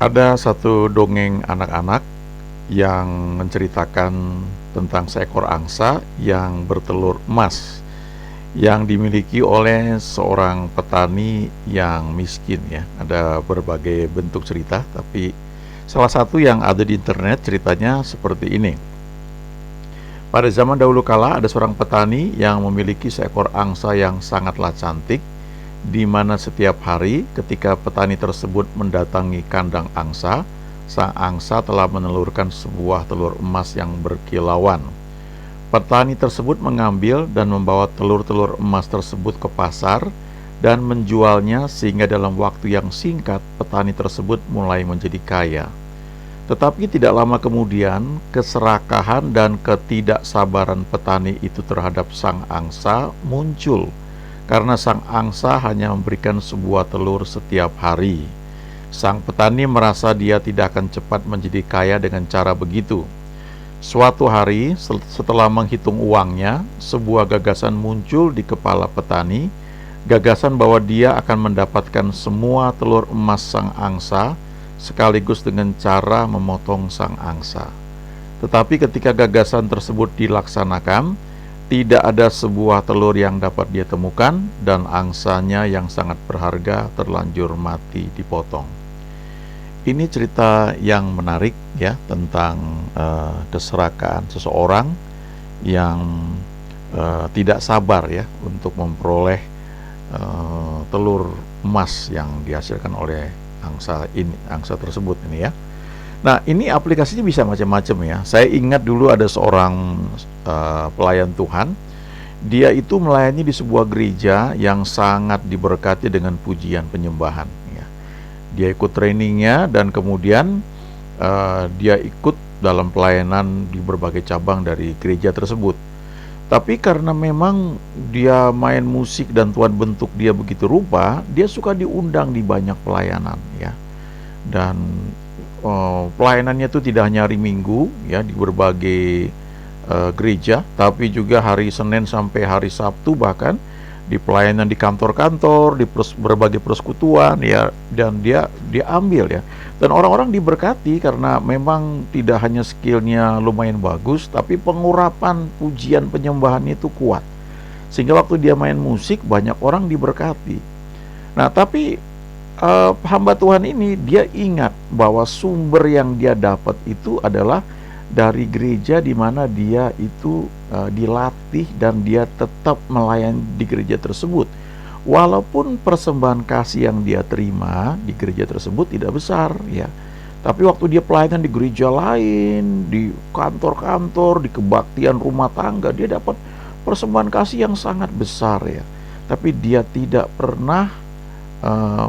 Ada satu dongeng anak-anak yang menceritakan tentang seekor angsa yang bertelur emas yang dimiliki oleh seorang petani yang miskin ya. Ada berbagai bentuk cerita, tapi salah satu yang ada di internet ceritanya seperti ini. Pada zaman dahulu kala ada seorang petani yang memiliki seekor angsa yang sangatlah cantik, di mana setiap hari ketika petani tersebut mendatangi kandang angsa, sang angsa telah menelurkan sebuah telur emas yang berkilauan. Petani tersebut mengambil dan membawa telur-telur emas tersebut ke pasar dan menjualnya, sehingga dalam waktu yang singkat petani tersebut mulai menjadi kaya. Tetapi tidak lama kemudian, keserakahan dan ketidaksabaran petani itu terhadap sang angsa muncul, karena sang angsa hanya memberikan sebuah telur setiap hari. Sang petani merasa dia tidak akan cepat menjadi kaya dengan cara begitu. Suatu hari, setelah menghitung uangnya, sebuah gagasan muncul di kepala petani, gagasan bahwa dia akan mendapatkan semua telur emas sang angsa, sekaligus dengan cara memotong sang angsa. Tetapi ketika gagasan tersebut dilaksanakan, tidak ada sebuah telur yang dapat dia temukan, dan angsanya yang sangat berharga terlanjur mati dipotong. Ini cerita yang menarik ya, tentang keserakahan seseorang yang tidak sabar ya untuk memperoleh telur emas yang dihasilkan oleh angsa tersebut ini ya. Nah, ini aplikasinya bisa macam-macam ya. Saya ingat dulu ada seorang pelayan Tuhan. Dia itu melayani di sebuah gereja yang sangat diberkati dengan pujian penyembahan ya. Dia ikut trainingnya dan kemudian dia ikut dalam pelayanan di berbagai cabang dari gereja tersebut. Tapi karena memang dia main musik dan Tuhan bentuk dia begitu rupa, dia suka diundang di banyak pelayanan ya. Dan pelayanannya itu tidak hanya hari Minggu ya di berbagai gereja, tapi juga hari Senin sampai hari Sabtu, bahkan di pelayanan di kantor-kantor, di berbagai persekutuan ya, dan dia ambil ya. Dan orang-orang diberkati karena memang tidak hanya skillnya lumayan bagus, tapi pengurapan pujian penyembahan itu kuat. Sehingga waktu dia main musik banyak orang diberkati. Nah, tapi hamba Tuhan ini dia ingat bahwa sumber yang dia dapat itu adalah dari gereja di mana dia itu dilatih, dan dia tetap melayani di gereja tersebut. Walaupun persembahan kasih yang dia terima di gereja tersebut tidak besar ya, tapi waktu dia pelayanan di gereja lain, di kantor-kantor, di kebaktian rumah tangga, dia dapat persembahan kasih yang sangat besar ya. Tapi dia tidak pernah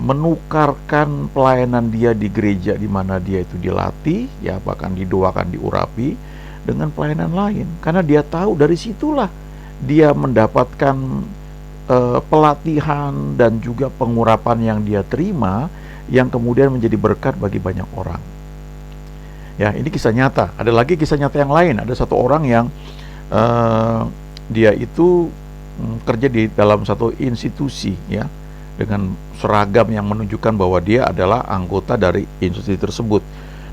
menukarkan pelayanan dia di gereja di mana dia itu dilatih ya, bahkan didoakan, diurapi, dengan pelayanan lain, karena dia tahu dari situlah dia mendapatkan pelatihan dan juga pengurapan yang dia terima, yang kemudian menjadi berkat bagi banyak orang. Ya, ini kisah nyata. Ada lagi kisah nyata yang lain. Ada satu orang yang dia itu kerja di dalam satu institusi ya, dengan seragam yang menunjukkan bahwa dia adalah anggota dari institusi tersebut.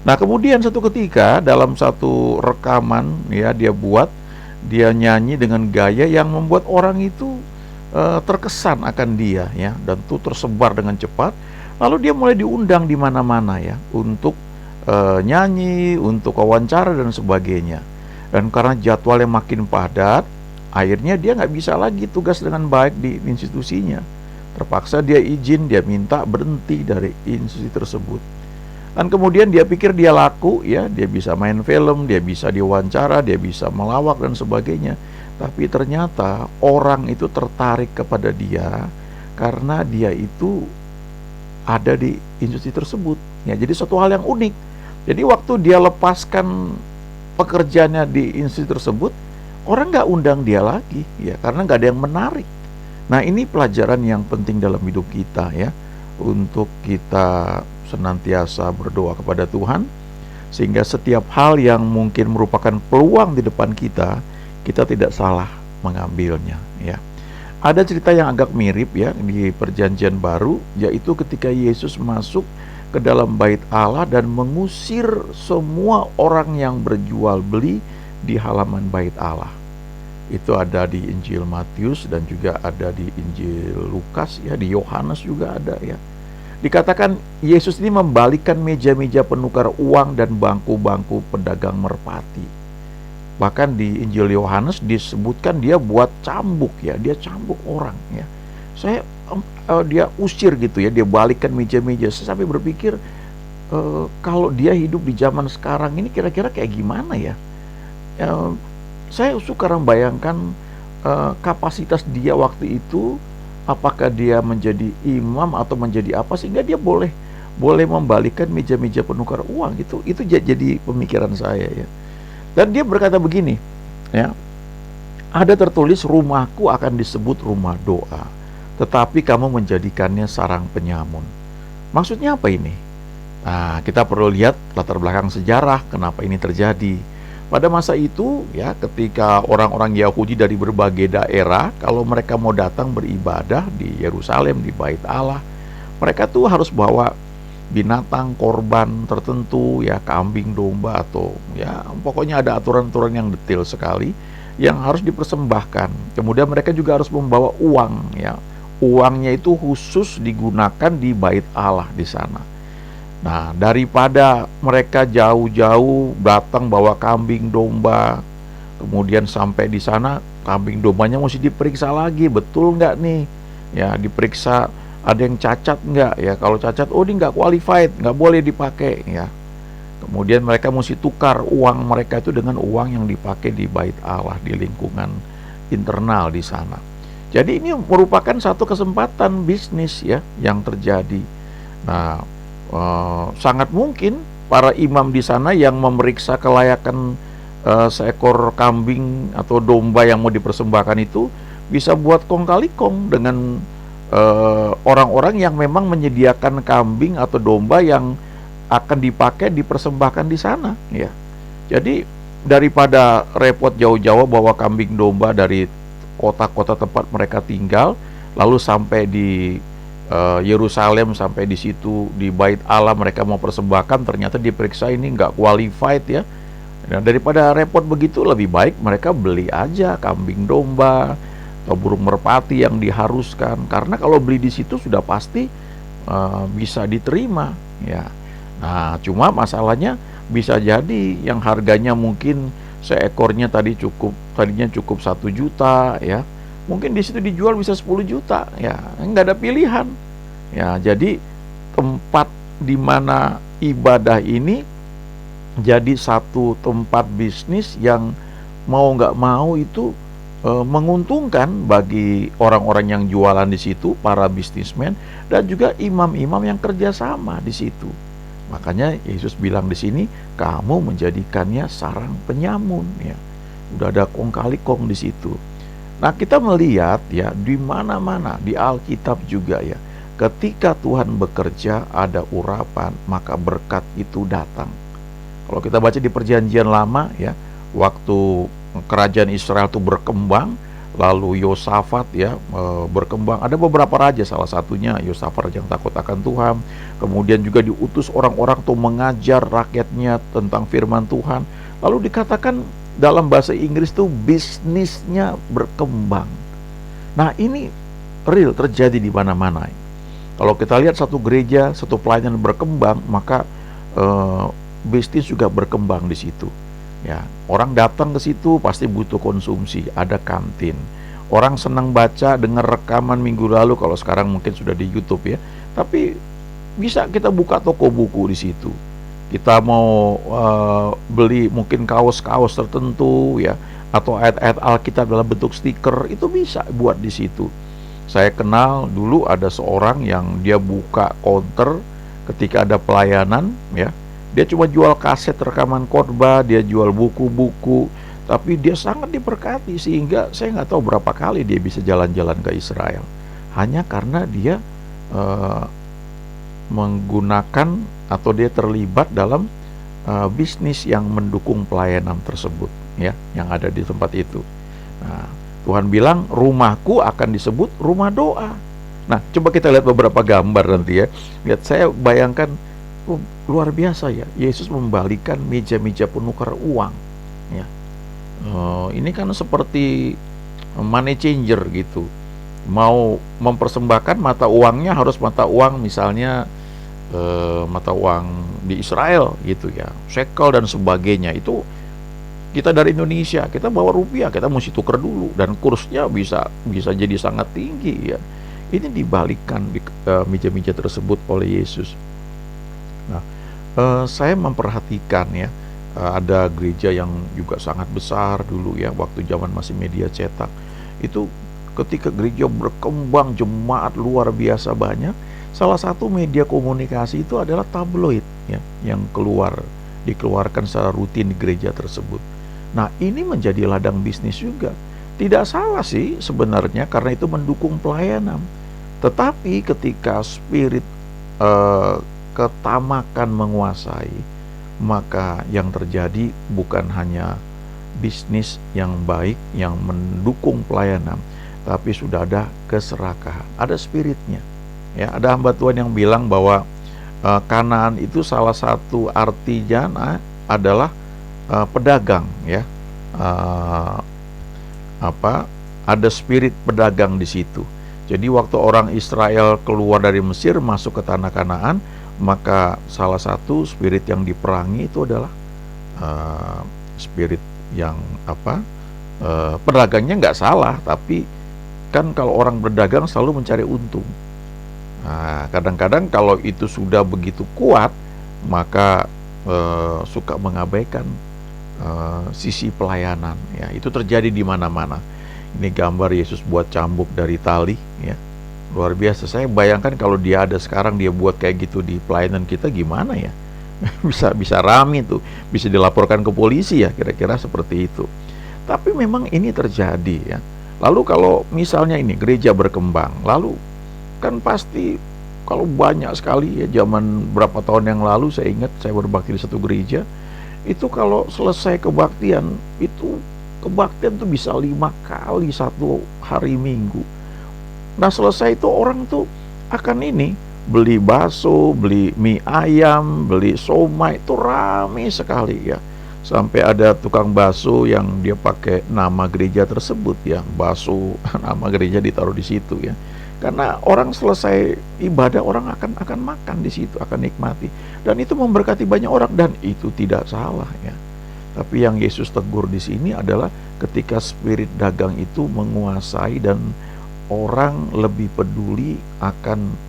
Nah, kemudian satu ketika dalam satu rekaman ya, dia nyanyi dengan gaya yang membuat orang itu terkesan akan dia ya, dan itu tersebar dengan cepat. Lalu dia mulai diundang di mana-mana ya, untuk nyanyi, untuk wawancara dan sebagainya. Dan karena jadwalnya makin padat, akhirnya dia nggak bisa lagi tugas dengan baik di institusinya. Terpaksa dia izin, dia minta berhenti dari institusi tersebut. Dan kemudian dia pikir dia laku ya, dia bisa main film, dia bisa diwawancara, dia bisa melawak dan sebagainya. Tapi ternyata orang itu tertarik kepada dia karena dia itu ada di institusi tersebut ya. Jadi suatu hal yang unik. Jadi waktu dia lepaskan pekerjaannya di institusi tersebut, orang nggak undang dia lagi ya, karena nggak ada yang menarik. Nah, ini pelajaran yang penting dalam hidup kita ya, untuk kita senantiasa berdoa kepada Tuhan, sehingga setiap hal yang mungkin merupakan peluang di depan kita tidak salah mengambilnya ya. Ada cerita yang agak mirip ya di Perjanjian Baru, yaitu ketika Yesus masuk ke dalam bait Allah dan mengusir semua orang yang berjual beli di halaman bait Allah. Itu ada di Injil Matius dan juga ada di Injil Lukas ya, di Yohanes juga ada ya. Dikatakan Yesus ini membalikkan meja-meja penukar uang dan bangku-bangku pedagang merpati. Bahkan di Injil Yohanes disebutkan dia buat cambuk ya, dia cambuk orang ya. Dia usir gitu ya, dia balikkan meja-meja. Saya sampai berpikir kalau dia hidup di zaman sekarang ini kira-kira kayak gimana ya? Saya suka membayangkan kapasitas dia waktu itu. Apakah dia menjadi imam atau menjadi apa sehingga dia boleh membalikkan meja-meja penukar uang gitu. Itu jadi pemikiran saya ya. Dan dia berkata begini ya, ada tertulis rumahku akan disebut rumah doa, tetapi kamu menjadikannya sarang penyamun. Maksudnya apa ini? Nah, kita perlu lihat latar belakang sejarah kenapa ini terjadi. Pada masa itu ya, ketika orang-orang Yahudi dari berbagai daerah kalau mereka mau datang beribadah di Yerusalem, di bait Allah, mereka tuh harus bawa binatang korban tertentu ya, kambing, domba, atau ya pokoknya ada aturan-aturan yang detail sekali yang harus dipersembahkan. Kemudian mereka juga harus membawa uang ya. Uangnya itu khusus digunakan di bait Allah di sana. Nah, daripada mereka jauh-jauh datang bawa kambing domba, kemudian sampai di sana kambing dombanya mesti diperiksa lagi, betul nggak nih? Ya, diperiksa ada yang cacat nggak ya? Kalau cacat, oh ini nggak qualified, nggak boleh dipakai ya. Kemudian mereka mesti tukar uang mereka itu dengan uang yang dipakai di bait Allah, di lingkungan internal di sana. Jadi ini merupakan satu kesempatan bisnis ya yang terjadi. Nah, sangat mungkin para imam di sana yang memeriksa kelayakan seekor kambing atau domba yang mau dipersembahkan itu bisa buat kong kali kong dengan orang-orang yang memang menyediakan kambing atau domba yang akan dipakai dipersembahkan di sana ya. Jadi daripada repot jauh-jauh bawa kambing domba dari kota-kota tempat mereka tinggal lalu sampai di Yerusalem, sampai di situ di bait Allah mereka mau persembahkan, ternyata diperiksa ini nggak qualified ya. Nah, daripada repot begitu, lebih baik mereka beli aja kambing domba atau burung merpati yang diharuskan, karena kalau beli di situ sudah pasti bisa diterima ya. Nah, cuma masalahnya bisa jadi yang harganya mungkin seekornya tadinya cukup 1 juta ya, mungkin di situ dijual bisa 10 juta ya, nggak ada pilihan ya. Jadi tempat di mana ibadah ini jadi satu tempat bisnis yang mau nggak mau itu menguntungkan bagi orang-orang yang jualan di situ, para bisnismen dan juga imam-imam yang kerjasama di situ. Makanya Yesus bilang di sini, kamu menjadikannya sarang penyamun ya. Udah ada kong kali kong di situ. Nah, kita melihat ya di mana-mana di Alkitab juga ya, ketika Tuhan bekerja ada urapan, maka berkat itu datang. Kalau kita baca di Perjanjian Lama ya, waktu kerajaan Israel itu berkembang, lalu Yosafat ya berkembang. Ada beberapa raja, salah satunya Yosafat yang takut akan Tuhan. Kemudian juga diutus orang-orang untuk mengajar rakyatnya tentang firman Tuhan. Lalu dikatakan dalam bahasa Inggris itu bisnisnya berkembang. Nah, ini real terjadi di mana-mana. Kalau kita lihat satu gereja, satu pelayanan berkembang, maka bisnis juga berkembang di situ. Ya, orang datang ke situ pasti butuh konsumsi, ada kantin. Orang senang baca, dengar rekaman minggu lalu, kalau sekarang mungkin sudah di YouTube ya. Tapi bisa kita buka toko buku di situ. Kita mau beli mungkin kaos-kaos tertentu ya, atau ayat-ayat Alkitab dalam bentuk stiker, itu bisa buat di situ. Saya kenal dulu ada seorang yang dia buka counter ketika ada pelayanan ya. Dia cuma jual kaset rekaman khotbah, dia jual buku-buku, tapi dia sangat diberkati sehingga saya nggak tahu berapa kali dia bisa jalan-jalan ke Israel. Hanya karena dia menggunakan atau dia terlibat dalam bisnis yang mendukung pelayanan tersebut ya, yang ada di tempat itu. Nah, Tuhan bilang rumahku akan disebut rumah doa. Nah, coba kita lihat beberapa gambar nanti ya. Lihat, saya bayangkan Oh, luar biasa ya, Yesus membalikan meja-meja penukar uang, ya. Ini kan seperti money changer gitu. Mau mempersembahkan mata uangnya harus mata uang misalnya mata uang di Israel gitu ya, shekel dan sebagainya. Itu kita dari Indonesia, kita bawa rupiah, kita mesti tuker dulu dan kursnya bisa bisa jadi sangat tinggi ya. Ini dibalikkan di meja-meja tersebut oleh Yesus. Nah, saya memperhatikan ya, ada gereja yang juga sangat besar dulu ya, waktu zaman masih media cetak. Itu ketika gereja berkembang, jemaat luar biasa banyak, salah satu media komunikasi itu adalah tabloid ya, yang dikeluarkan secara rutin di gereja tersebut. Nah, ini menjadi ladang bisnis juga. Tidak salah sih sebenarnya karena itu mendukung pelayanan. Tetapi ketika spirit ketamakan menguasai, maka yang terjadi bukan hanya bisnis yang baik yang mendukung pelayanan, tapi sudah ada keserakahan, ada spiritnya. Ya, ada hamba Tuhan yang bilang bahwa Kanaan itu salah satu artinya adalah pedagang ya. Ada spirit pedagang di situ. Jadi waktu orang Israel keluar dari Mesir masuk ke tanah Kanaan, maka salah satu spirit yang diperangi itu adalah spirit yang pedagangnya nggak salah, tapi kan kalau orang berdagang selalu mencari untung. Nah, kadang-kadang kalau itu sudah begitu kuat, maka suka mengabaikan sisi pelayanan ya. Itu terjadi di mana-mana. Ini gambar Yesus buat cambuk dari tali ya. Luar biasa. Saya bayangkan kalau dia ada sekarang, dia buat kayak gitu di pelayanan kita, gimana ya? bisa rame tuh, bisa dilaporkan ke polisi ya, kira-kira seperti itu. Tapi memang ini terjadi ya. Lalu kalau misalnya ini gereja berkembang, lalu kan pasti kalau banyak sekali ya, zaman berapa tahun yang lalu saya ingat saya berbakti di satu gereja, itu kalau selesai kebaktian, itu kebaktian tuh bisa 5 kali satu hari Minggu. Nah, selesai itu orang tuh akan ini beli bakso, beli mie ayam, beli somai, itu rame sekali ya. Sampai ada tukang bakso yang dia pakai nama gereja tersebut ya, bakso nama gereja ditaruh di situ ya. Karena orang selesai ibadah, orang akan makan di situ, akan nikmati, dan itu memberkati banyak orang, dan itu tidak salah ya. Tapi yang Yesus tegur di sini adalah ketika spirit dagang itu menguasai dan orang lebih peduli akan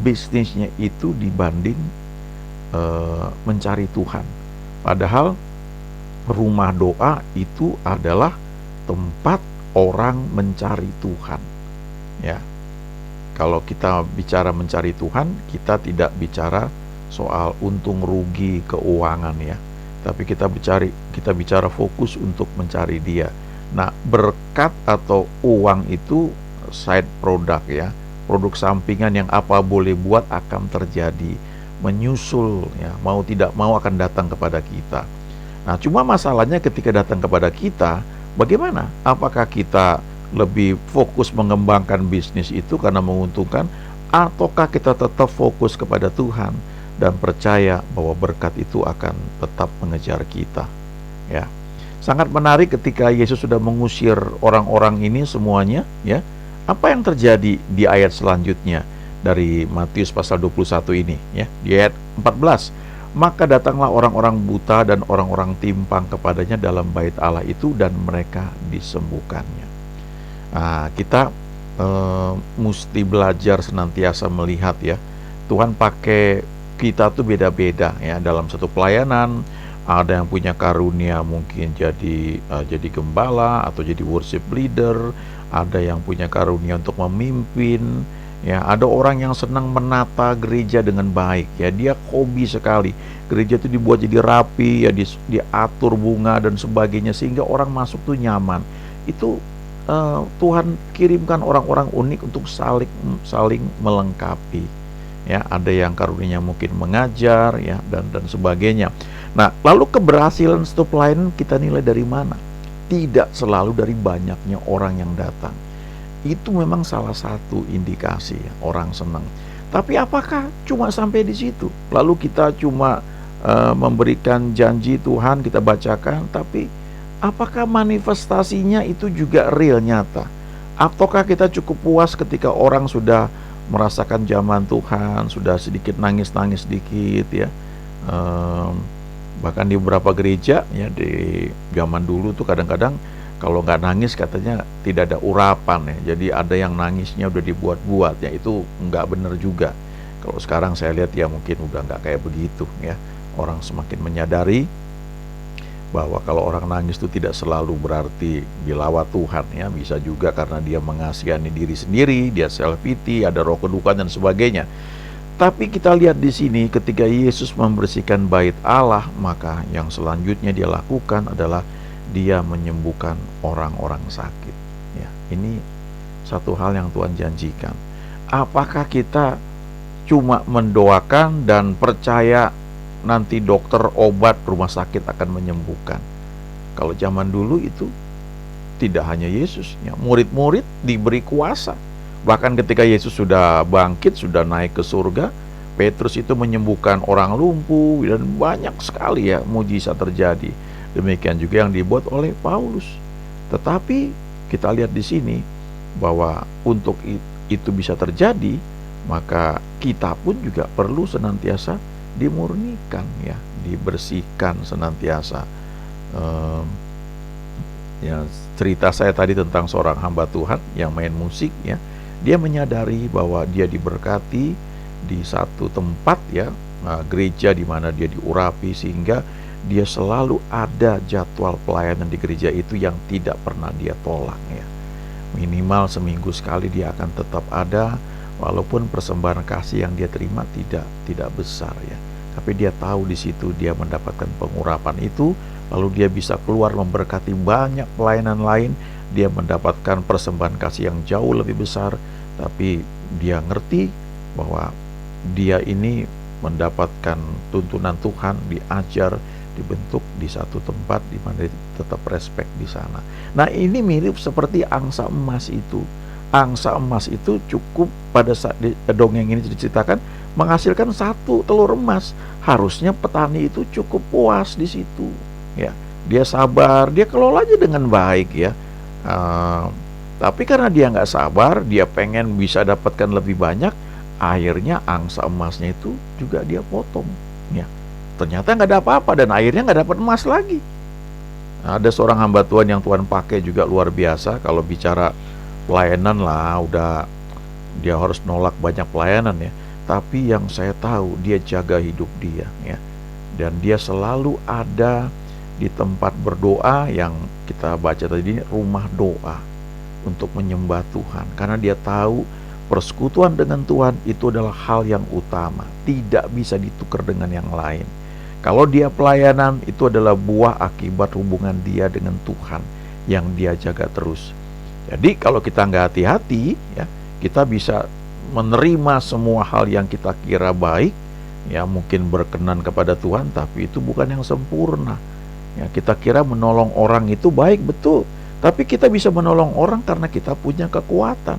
bisnisnya itu dibanding mencari Tuhan. Padahal rumah doa itu adalah tempat orang mencari Tuhan ya. Kalau kita bicara mencari Tuhan, kita tidak bicara soal untung rugi keuangan ya, tapi kita bicara fokus untuk mencari Dia. Nah, berkat atau uang itu side product ya, produk sampingan yang apa boleh buat akan terjadi, menyusul ya, mau tidak mau akan datang kepada kita. Nah, cuma masalahnya ketika datang kepada kita, bagaimana? Apakah kita lebih fokus mengembangkan bisnis itu karena menguntungkan, ataukah kita tetap fokus kepada Tuhan dan percaya bahwa berkat itu akan tetap mengejar kita ya. Sangat menarik ketika Yesus sudah mengusir orang-orang ini semuanya ya. Apa yang terjadi di ayat selanjutnya dari Matius pasal 21 ini ya, di ayat 14. Maka datanglah orang-orang buta dan orang-orang timpang kepadanya dalam bait Allah itu, dan mereka disembuhkannya. Nah, kita mesti belajar senantiasa melihat ya, Tuhan pakai kita tuh beda-beda ya dalam satu pelayanan. Ada yang punya karunia mungkin jadi gembala atau jadi worship leader, ada yang punya karunia untuk memimpin ya, ada orang yang senang menata gereja dengan baik ya, dia hobi sekali gereja itu dibuat jadi rapi ya, diatur bunga dan sebagainya sehingga orang masuk tuh nyaman. Itu Tuhan kirimkan orang-orang unik untuk saling melengkapi ya. Ada yang karunianya mungkin mengajar ya, dan sebagainya. Nah, lalu keberhasilan satu pelayanan kita nilai dari mana? Tidak selalu dari banyaknya orang yang datang. Itu memang salah satu indikasi ya, orang senang. Tapi apakah cuma sampai di situ? Lalu kita cuma memberikan janji Tuhan, kita bacakan, tapi apakah manifestasinya itu juga real, nyata? Ataukah kita cukup puas ketika orang sudah merasakan zaman Tuhan, sudah sedikit nangis-nangis sedikit ya? Bahkan di beberapa gereja ya di zaman dulu tuh kadang-kadang kalau nggak nangis katanya tidak ada urapan ya. Jadi ada yang nangisnya udah dibuat-buat ya, itu nggak benar juga. Kalau sekarang saya lihat ya mungkin udah nggak kayak begitu ya. Orang semakin menyadari bahwa kalau orang nangis itu tidak selalu berarti dilawat Tuhan ya. Bisa juga karena dia mengasihani diri sendiri, dia self pity, ada roh kedukaan dan sebagainya. Tapi kita lihat di sini ketika Yesus membersihkan bait Allah, maka yang selanjutnya dia lakukan adalah dia menyembuhkan orang-orang sakit. Ya, ini satu hal yang Tuhan janjikan. Apakah kita cuma mendoakan dan percaya nanti dokter, obat, rumah sakit akan menyembuhkan? Kalau zaman dulu itu tidak hanya Yesus, ya, murid-murid diberi kuasa. Bahkan ketika Yesus sudah bangkit, sudah naik ke surga, Petrus itu menyembuhkan orang lumpuh dan banyak sekali ya mujizat terjadi. Demikian juga yang dibuat oleh Paulus. Tetapi kita lihat di sini bahwa untuk itu bisa terjadi, maka kita pun juga perlu senantiasa dimurnikan ya, dibersihkan senantiasa. Ya, cerita saya tadi tentang seorang hamba Tuhan yang main musik ya, dia menyadari bahwa dia diberkati di satu tempat ya, gereja di mana dia diurapi, sehingga dia selalu ada jadwal pelayanan di gereja itu yang tidak pernah dia tolak ya. Minimal seminggu sekali dia akan tetap ada, walaupun persembahan kasih yang dia terima tidak besar ya. Tapi dia tahu di situ dia mendapatkan pengurapan itu, lalu dia bisa keluar memberkati banyak pelayanan lain. Dia mendapatkan persembahan kasih yang jauh lebih besar, tapi dia ngerti bahwa dia ini mendapatkan tuntunan Tuhan, diajar, dibentuk di satu tempat di mana dia tetap respect di sana. Nah, ini mirip seperti angsa emas itu. Angsa emas itu cukup pada saat dongeng ini diceritakan menghasilkan 1 telur emas. Harusnya petani itu cukup puas di situ. Ya, dia sabar, dia kelola aja dengan baik ya. Tapi karena dia nggak sabar, dia pengen bisa dapatkan lebih banyak, akhirnya angsa emasnya itu juga dia potong. Ya, ternyata nggak ada apa-apa dan akhirnya nggak dapat emas lagi. Ada seorang hamba Tuhan yang Tuhan pakai juga luar biasa. Kalau bicara pelayanan lah, udah dia harus nolak banyak pelayanan ya. Tapi yang saya tahu dia jaga hidup dia ya, dan dia selalu ada di tempat berdoa yang kita baca tadi, rumah doa, untuk menyembah Tuhan. Karena dia tahu persekutuan dengan Tuhan itu adalah hal yang utama, tidak bisa ditukar dengan yang lain. Kalau dia pelayanan, itu adalah buah akibat hubungan dia dengan Tuhan yang dia jaga terus. Jadi kalau kita nggak hati-hati ya, kita bisa menerima semua hal yang kita kira baik ya, mungkin berkenan kepada Tuhan, tapi itu bukan yang sempurna ya. Kita kira menolong orang itu baik, betul, tapi kita bisa menolong orang karena kita punya kekuatan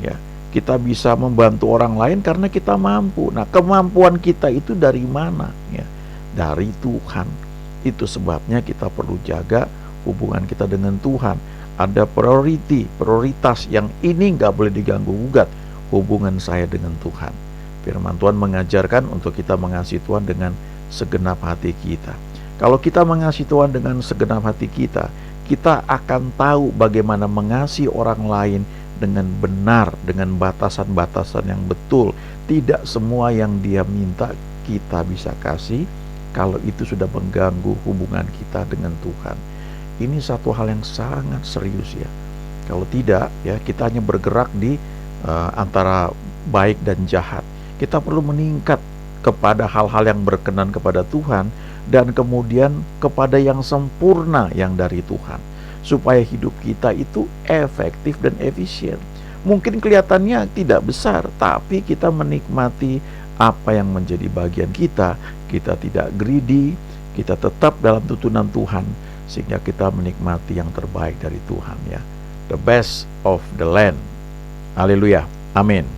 ya. Kita bisa membantu orang lain karena kita mampu. Nah, kemampuan kita itu dari mana ya? Dari Tuhan. Itu sebabnya kita perlu jaga hubungan kita dengan Tuhan. Ada prioritas yang ini nggak boleh diganggu gugat, hubungan saya dengan Tuhan. Firman Tuhan mengajarkan untuk kita mengasihi Tuhan dengan segenap hati kita. Kalau kita mengasihi Tuhan dengan segenap hati kita, kita akan tahu bagaimana mengasihi orang lain dengan benar, dengan batasan-batasan yang betul. Tidak semua yang dia minta kita bisa kasih kalau itu sudah mengganggu hubungan kita dengan Tuhan. Ini satu hal yang sangat serius ya. Kalau tidak ya, kita hanya bergerak di antara baik dan jahat. Kita perlu meningkat kepada hal-hal yang berkenan kepada Tuhan, dan kemudian kepada yang sempurna yang dari Tuhan, supaya hidup kita itu efektif dan efisien. Mungkin kelihatannya tidak besar, tapi kita menikmati apa yang menjadi bagian kita. Kita tidak greedy, kita tetap dalam tuntunan Tuhan, sehingga kita menikmati yang terbaik dari Tuhan ya. The best of the land. Haleluya. Amin.